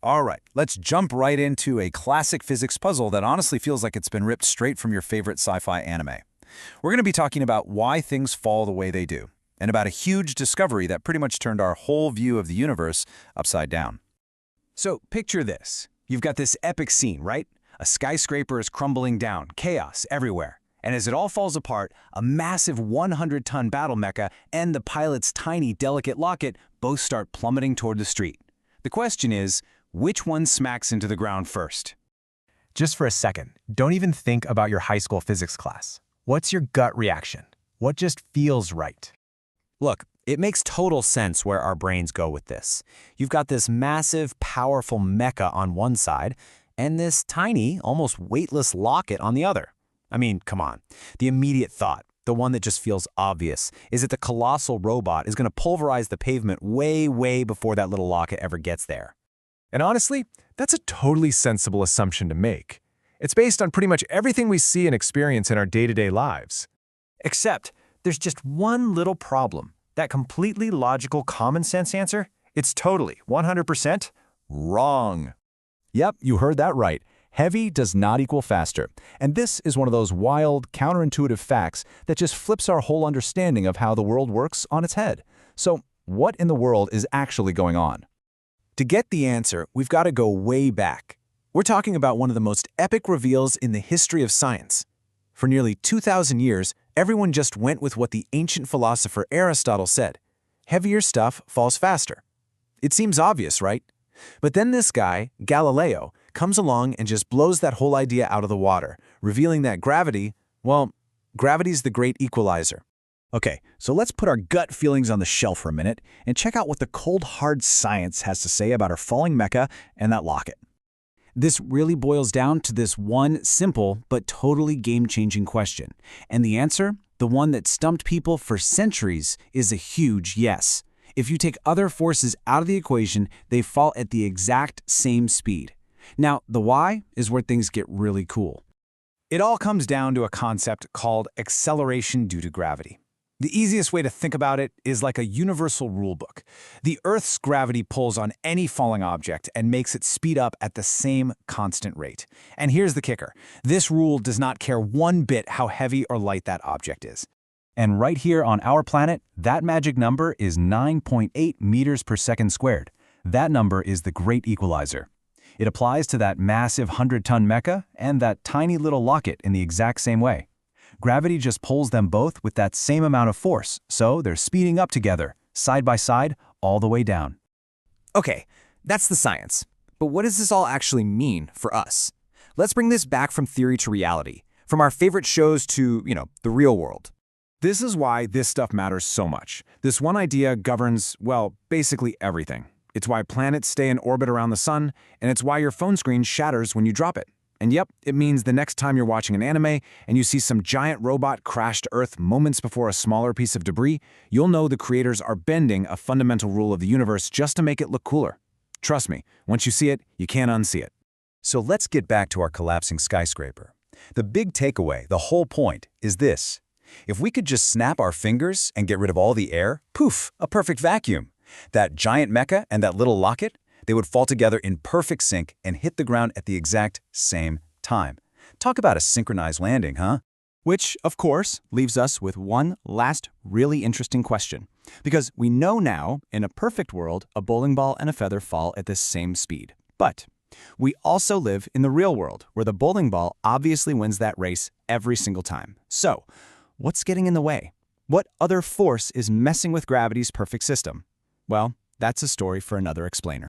All right, let's jump right into a classic physics puzzle that honestly feels like it's been ripped straight from your favorite sci-fi anime. We're going to be talking about why things fall the way they do, and about a huge discovery that pretty much turned our whole view of the universe upside down. So picture this. You've got this epic scene, right? A skyscraper is crumbling down, chaos everywhere. And as it all falls apart, a massive 100-ton battle mecha and the pilot's tiny, delicate locket both start plummeting toward the street. The question is, which one smacks into the ground first? Just for a second, don't even think about your high school physics class. What's your gut reaction? What just feels right? Look, it makes total sense where our brains go with this. You've got this massive, powerful mecha on one side, and this tiny, almost weightless locket on the other. I mean, come on. The immediate thought, the one that just feels obvious, is that the colossal robot is going to pulverize the pavement way, way before that little locket ever gets there. And honestly, that's a totally sensible assumption to make. It's based on pretty much everything we see and experience in our day-to-day lives. Except, there's just one little problem. That completely logical common sense answer, it's totally, 100%, wrong. Yep, you heard that right. Heavy does not equal faster. And this is one of those wild, counterintuitive facts that just flips our whole understanding of how the world works on its head. So, what in the world is actually going on? To get the answer, we've got to go way back. We're talking about one of the most epic reveals in the history of science. For nearly 2,000 years, everyone just went with what the ancient philosopher Aristotle said. Heavier stuff falls faster. It seems obvious, right? But then this guy, Galileo, comes along and just blows that whole idea out of the water, revealing that gravity, well, gravity's the great equalizer. Okay, so let's put our gut feelings on the shelf for a minute and check out what the cold, hard science has to say about our falling mecha and that locket. This really boils down to this one simple but totally game-changing question. And the answer, the one that stumped people for centuries, is a huge yes. If you take other forces out of the equation, they fall at the exact same speed. Now, the why is where things get really cool. It all comes down to a concept called acceleration due to gravity. The easiest way to think about it is like a universal rulebook. The Earth's gravity pulls on any falling object and makes it speed up at the same constant rate. And here's the kicker. This rule does not care one bit how heavy or light that object is. And right here on our planet, that magic number is 9.8 meters per second squared. That number is the great equalizer. It applies to that massive 100-ton mecha and that tiny little locket in the exact same way. Gravity just pulls them both with that same amount of force, so they're speeding up together, side by side, all the way down. Okay, that's the science. But what does this all actually mean for us? Let's bring this back from theory to reality, from our favorite shows to, the real world. This is why this stuff matters so much. This one idea governs, well, basically everything. It's why planets stay in orbit around the sun, and it's why your phone screen shatters when you drop it. And yep, it means the next time you're watching an anime and you see some giant robot crash to Earth moments before a smaller piece of debris, you'll know the creators are bending a fundamental rule of the universe just to make it look cooler. Trust me, once you see it, you can't unsee it. So let's get back to our collapsing skyscraper. The big takeaway, the whole point, is this. If we could just snap our fingers and get rid of all the air, poof, a perfect vacuum. That giant mecha and that little locket, they would fall together in perfect sync and hit the ground at the exact same time. Talk about a synchronized landing, huh? Which, of course, leaves us with one last really interesting question. Because we know now, in a perfect world, a bowling ball and a feather fall at the same speed. But we also live in the real world, where the bowling ball obviously wins that race every single time. So, what's getting in the way? What other force is messing with gravity's perfect system? Well, that's a story for another explainer.